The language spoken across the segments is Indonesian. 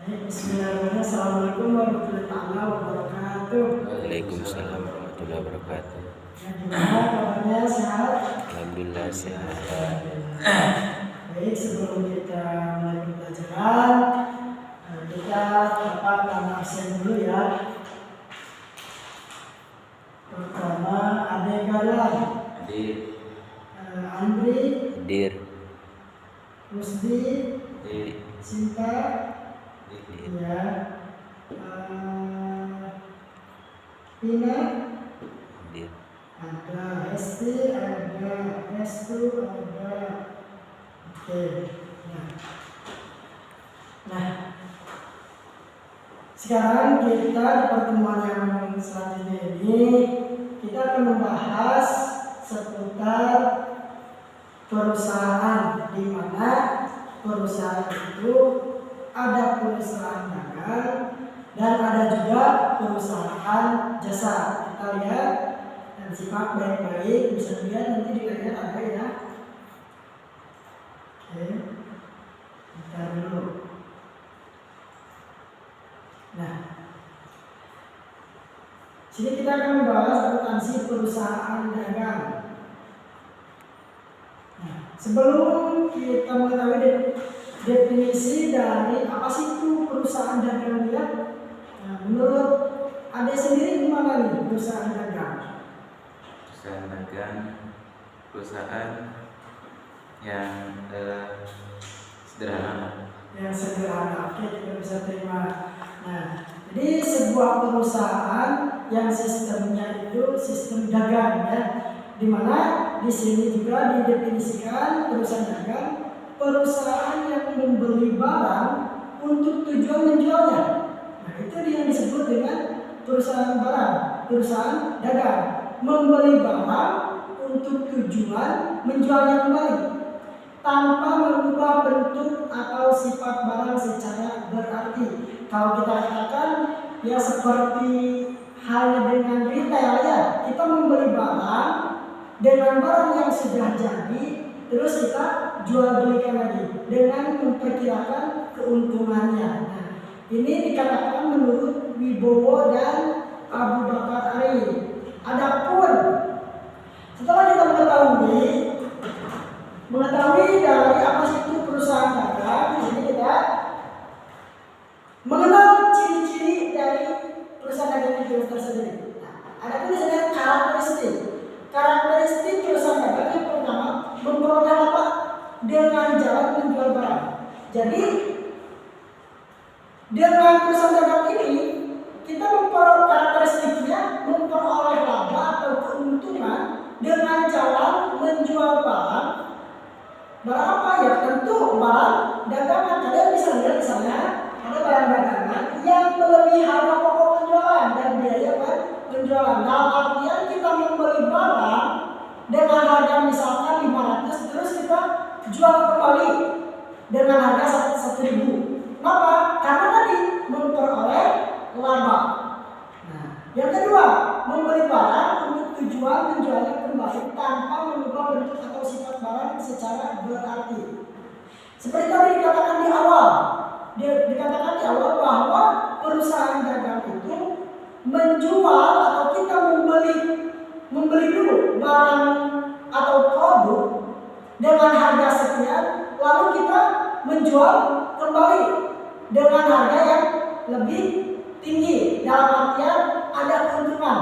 Bismillahirrahmanirrahim. Assalamualaikum warahmatullahi wabarakatuh. Waalaikumsalam warahmatullahi wabarakatuh. Gimana kabarnya, sehat? Alhamdulillah sehat. Baik, sebelum kita mulai pembelajaran, kita tentang absen dulu ya. Pertama, Ade Galan, Hadir. Andri, Hadir. Rusdi, Hadir. Sinta, ya, Pina, Hadir. ada Esti, ada Restu, ada oke. Nah, sekarang kita di pertemuan yang selanjutnya ini kita akan membahas seputar perusahaan, di mana perusahaan itu ada perusahaan dagang dan ada juga perusahaan jasa. Kita lihat dan simak baik-baik, bisa dilihat nanti di layar ada ya. Oke, kita dulu. Nah, sini kita akan membahas akuntansi perusahaan dagang. Nah, sebelum kita mengetahui definisi dari apa sih itu perusahaan dagang ya, nah, menurut Ade sendiri gimana nih perusahaan dagang? Perusahaan dagang, perusahaan yang sederhana. Yang sederhana, oke, kita bisa terima. Nah, jadi sebuah perusahaan yang sistemnya itu sistem dagang ya, dimana di sini juga didefinisikan perusahaan dagang, perusahaan yang membeli barang untuk tujuan menjualnya. Nah, itu yang disebut dengan perusahaan barang, perusahaan dagang, membeli barang untuk tujuan menjualnya kembali tanpa mengubah bentuk atau sifat barang secara berarti. Kalau kita katakan ya seperti halnya dengan retail ya, kita membeli barang dengan barang yang sudah jadi, terus kita jual belikan lagi dengan memperkirakan keuntungannya. Nah, ini dikatakan menurut Wibowo dan Abu Bakar Ari. Adapun setelah kita mengetahui dari apa sih itu perusahaan dagang, jadi kita mengenal ciri-ciri dari perusahaan dagang itu tersendiri. Nah, ada tulisannya karakteristik. Karakteristik perusahaan dagang yang pertama, memperoleh apa? Dengan jalan menjual barang. Jadi dengan perusahaan dagang ini kita memperoleh karakteristiknya, memperoleh laba atau keuntungan dengan jalan menjual barang. Barang apa ya? Tentu barang dagangan. Kalian bisa lihat misalnya ada barang dagangan yang melebihi harga pokok penjualan dan biaya penjualan. Dalam artian kita membeli barang dengan harga misalkan 500, terus kita jual kembali dengan harga 1.000. Kenapa? Karena tadi memperoleh laba. Nah, yang kedua, membeli barang untuk tujuan menjualnya kembali tanpa mengubah bentuk atau sifat barang secara berarti. Seperti tadi dikatakan di awal, bahwa perusahaan dagang itu menjual atau kita membeli dulu barang atau produk dengan harga sekian, lalu kita menjual kembali dengan harga yang lebih tinggi. Dalam artian ada keuntungan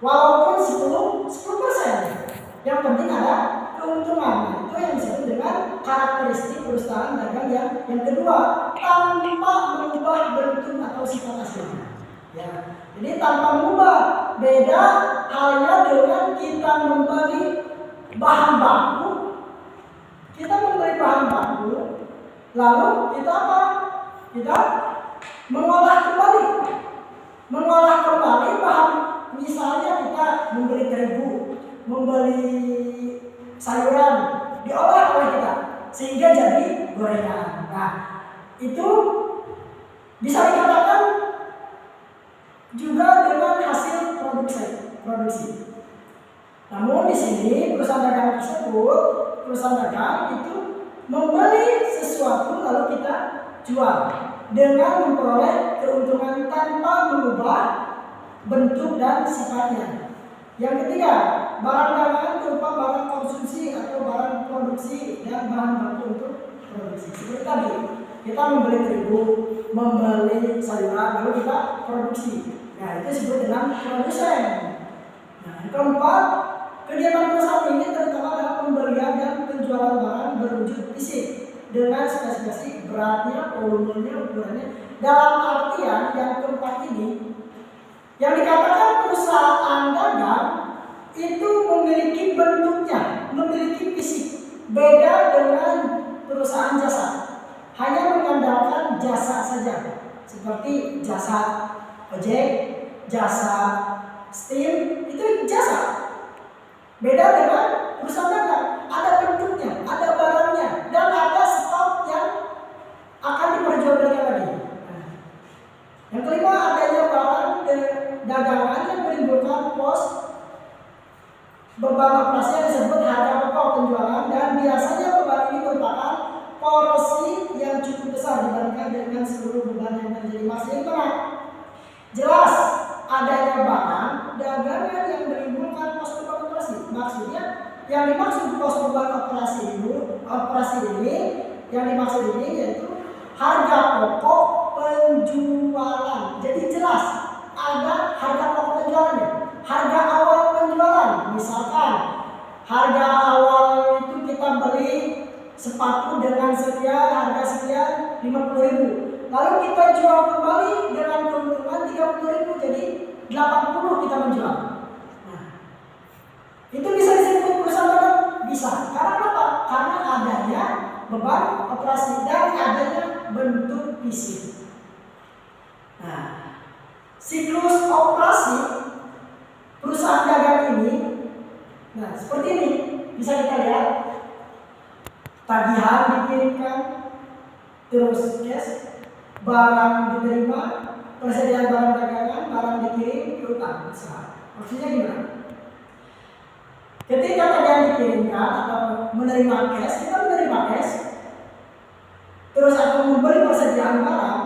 walaupun 10%, yang penting ada keuntungan. Itu yang disebut dengan karakteristik perusahaan dagang yang kedua, tanpa mengubah bentuk atau sifat aslinya ya. Jadi tanpa mengubah, beda halnya dengan kita membeli bahan baku. Kita membeli bahan baku, lalu kita apa? Kita mengolah kembali bahan. Misalnya kita membeli terigu, membeli sayuran, diolah oleh kita sehingga jadi gorengan. Nah, itu bisa dikatakan juga dengan hasil produksi. Namun di sini perusahaan dagang itu membeli sesuatu lalu kita jual. dengan memperoleh keuntungan tanpa mengubah bentuk dan sifatnya. Yang ketiga, barang dagangan berupa barang konsumsi atau barang produksi dan bahan baku untuk produksi. Seperti tadi, kita membeli terigu, membeli sayuran, lalu kita produksi. Nah, itu disebut dengan produsen. Nah, yang keempat, kegiatan perusahaan ini terutama dalam pembelian dan penjualan barang berwujud fisik dengan spesifikasi beratnya, volumenya, ukurannya. Dalam artian yang keempat ini, yang dikatakan perusahaan dagang itu memiliki bentuknya, memiliki fisik. Beda dengan perusahaan jasa, hanya mengandalkan jasa saja, seperti jasa ojek, jasa steam, itu jasa. Beda dengan perusahaan dagang, ada bentuknya, ada barangnya, dan ada stok yang akan diperjualbelikan lagi. Yang kelima, adanya barang dagangan yang menimbulkan pos beban operasi yang disebut harga pokok penjualan, dan biasanya beban ini merupakan porsi yang cukup besar dibandingkan dengan seluruh beban yang terjadi. Maksudnya gimana? Jelas adanya barang dagangan yang menimbulkan pos beban operasi. Maksudnya yang dimaksud pos beban operasi ini yang dimaksud ini yaitu harga pokok penjualan. Jadi jelas ada harga pokok penjualannya, harga awal penjualan. Misalkan harga awal itu kita beli sepatu dengan sekian, harga sekian 50.000. Lalu kita jual kembali dengan keuntungan 30.000, jadi 80 kita menjual. Nah, itu bisa disebut perusahaan dagang? Bisa. Karena apa? Karena adanya beban operasi dan adanya bentuk fisik. Nah, siklus operasi perusahaan dagang ini, nah seperti ini bisa kita lihat. Tagihan dikirimkan, terus cash, barang diterima, persediaan barang dagangan, barang dikirim, utang. Maksudnya gimana? Ketika tagihan dikirimkan atau menerima cash, kita menerima cash, terus akan membeli persediaan barang,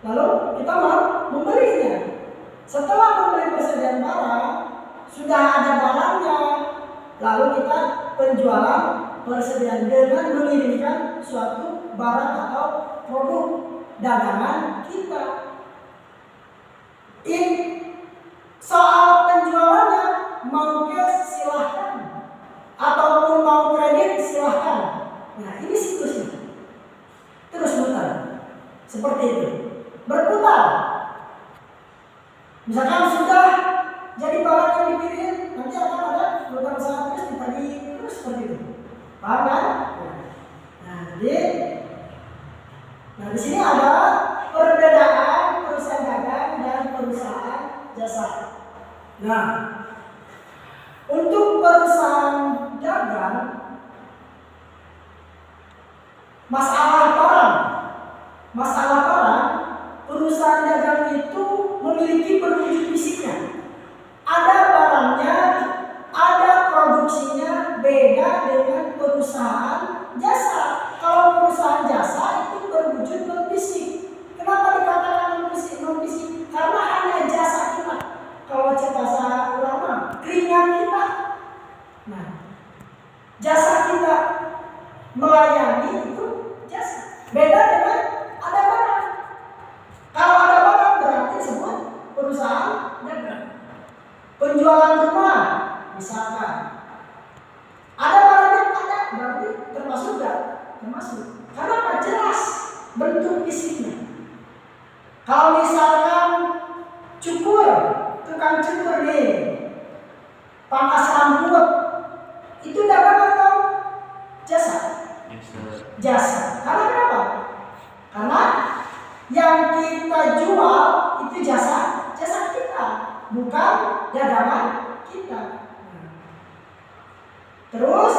lalu kita mau membelinya. Setelah membeli persediaan barang, sudah ada barangnya, lalu kita penjualan persediaan dengan mengirimkan suatu barang atau produk dagangan kita. Soal penjualannya, mau cash silahkan, ataupun mau kredit silahkan. Nah, ini siklusnya. Terus muter, seperti itu, berputar. Misalkan sudah jadi barang yang dikirim, nanti akan ada utang usaha terus ditagih terus seperti itu. Paham kan? Nah, jadi, di sini ada perbedaan perusahaan dagang dan perusahaan jasa. Nah, untuk perusahaan dagang, masalah barang, perusahaan dagang itu memiliki berwujud fisiknya. Ada barangnya, ada produksinya, beda dengan perusahaan jasa. Kalau perusahaan jasa itu berwujud non-fisik. Kenapa dikatakan non-fisik? Karena hanya jasa kita. Kalau bahasa ulama, keringat kita. Nah, jasa kita melayani itu jasa. Beda dengan ada barang. Kalau ada barang berarti semua perusahaan dagang. Penjualan rumah, misalkan. Ada barangnya, ada berarti termasuk gak? Termasuk. Karena apa? Jelas bentuk fisiknya. Kalau misalkan tukang cukur nih, pangkas rambut, itu dagang atau jasa? Jasa. Karena kenapa? Karena yang kita jual itu jasa kita, bukan dagangan kita. Terus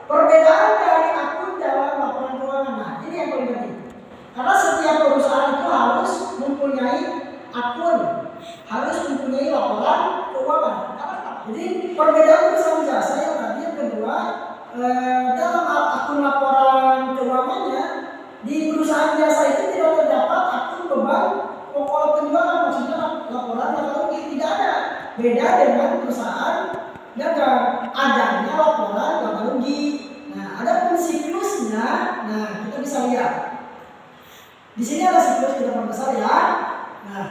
perbedaan dari akun dalam laporan keuangan. Nah, ini yang paling penting. Karena setiap perusahaan itu harus mempunyai akun, harus mempunyai laporan keuangan. Jadi perbedaan perusahaan jasa yang tadi yang kedua, dalam akun laporan keuangannya di perusahaan jasa itu tidak terdapat Di sini ada siklus kehidupan besar ya. Nah,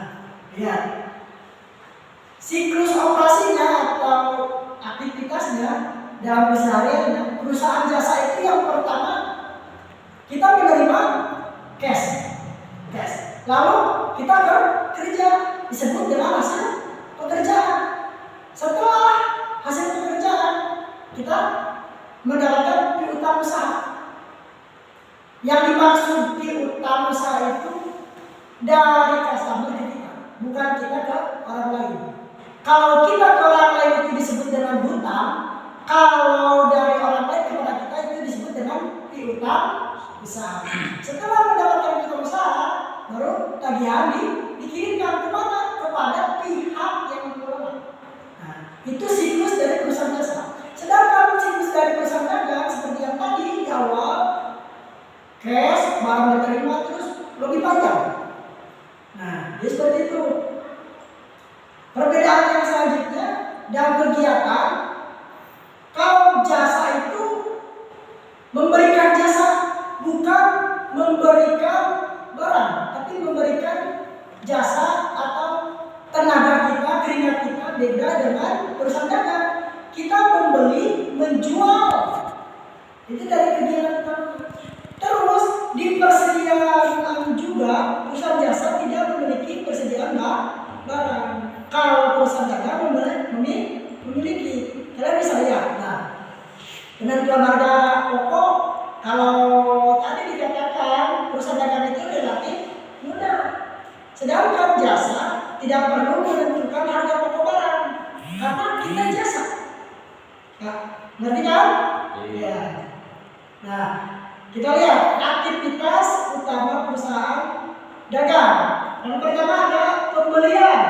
lihat. Siklus operasinya atau aktivitasnya dalam kesehariannya, perusahaan jasa itu yang pertama kita menerima cash. Lalu kita kerja, disebut dengan hasil pekerjaan. Setelah hasil pekerjaan, kita mendapatkan piutang usaha. Yang dimaksud piutang usaha itu dari customer ke kita, bukan kita ke orang lain. Kalau kita ke orang lain itu disebut dengan hutang, kalau dari orang lain kepada kita itu disebut dengan piutang usaha. Setelah mendapatkan piutang usaha, baru tagihan dikirimkan kemana? Kepada pihak yang berwenang. Nah, itu siklus dari perusahaan jasa. Sedangkan siklus dari perusahaan dagang seperti yang tadi di awal, cash, barang diterima, terus lebih panjang. Nah, jadi seperti itu. Perbedaan yang selanjutnya dalam kegiatan, kalau jasa itu memberikan jasa, bukan memberikan barang, tapi memberikan jasa atau tenaga kita, keringat kita. Beda dengan perusahaan dagang, kita membeli, menjual. Itu dari kegiatan kita. Terus di persediaan juga perusahaan jasa tidak memiliki persediaan barang. Kalau perusahaan dagang memiliki. Kalian bisa lihat. Nah, penentuan harga pokok, kalau tadi dikatakan perusahaan dagang itu relatif mudah. Sedangkan jasa tidak perlu menentukan harga pokok barang karena kita jasa. Ya, ngerti kan? Iya. Nah, kita lihat aktivitas utama perusahaan dagang. Yang pertama ada pembelian.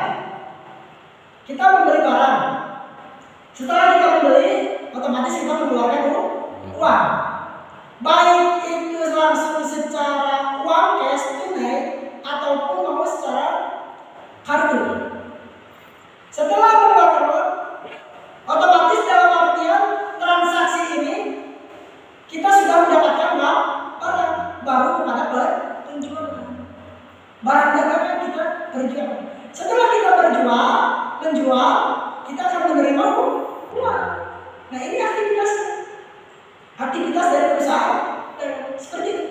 Kita membeli barang. Setelah kita membeli, otomatis kita mengeluarkan uang. Baik itu langsung secara uang cash tunai ataupun mau secara kartu. Setelah mengeluarkan uang, otomatis dalam artian transaksi ini kita sudah mendapatkan barang baru kepada penjual. Barang dagangan kita berjual. Setelah kita menjual, kita akan menerima uang. Nah, ini aktivitas dari perusahaan seperti itu.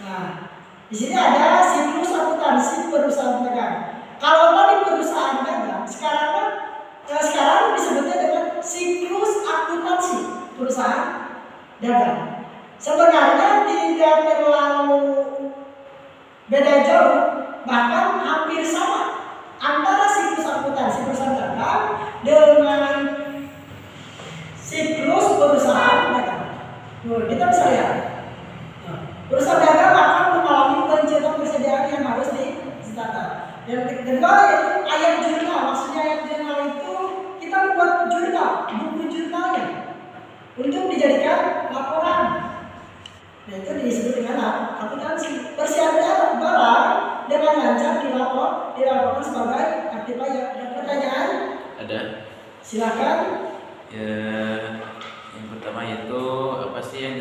Nah, di sini ada siklus akuntansi perusahaan dagang. Kalau tadi perusahaan dagang, sekarang disebutnya dengan siklus akuntansi perusahaan dagang. Sebenarnya tidak terlalu beda jauh, bahkan hampir sama antara siklus akuntansi perusahaan dagang dengan siklus perusahaan dagang. Kita bisa lihat. Perusahaan dagang akan mengalami pencetak persediaan yang harus ditata. Dan kedua yaitu ayat jurnal. Maksudnya ayat jurnal itu kita membuat jurnal, buku jurnalnya untuk dijadikan laporan. Nah, itu disebut dengan akuntansi. Persiapan barang dengan lancar dilaporkan sebagai aktivitas. Ada pertanyaan? Ada. Silakan. Ya, yang pertama itu apa sih yang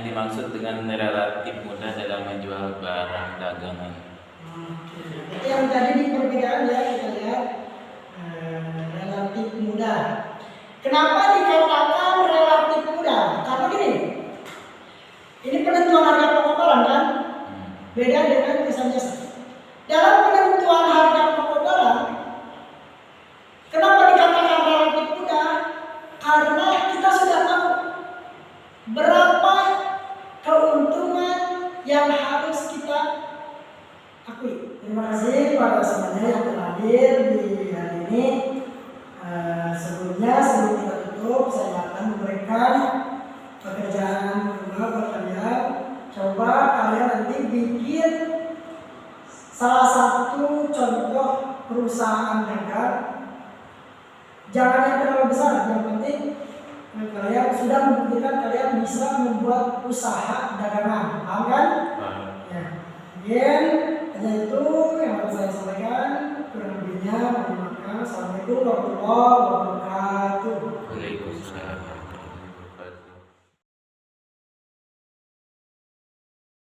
dimaksud dengan relatif mudah dalam menjual barang dagangan? Yang tadi di perbedaan ya, kita lihat relatif mudah. Kenapa dikatakan relatif mudah? Karena gini, ini penentuan harga pokok barang kan, beda dengan perusahaan jasa. Dalam penentuan harga pokok barang, kenapa dikatakan relatif mudah? Karena kita sudah tahu berapa keuntungan yang harus kita akui. Terima kasih pada semuanya yang telah hadir di hari ini. Sebelum kita tutup, saya akan memberikan pekerjaan rumah buat kalian. Coba kalian nanti bikin salah satu contoh perusahaan dagang. Jangan yang terlalu besar, yang penting kalian sudah membuktikan kalian bisa membuat usaha dagangan, paham kan? Ya. Kemudian hanya itu yang harus saya sampaikan. Kurang lebihnya mohon maaf. Assalamualaikum warahmatullahi wabarakatuh. Waalaikumsalam.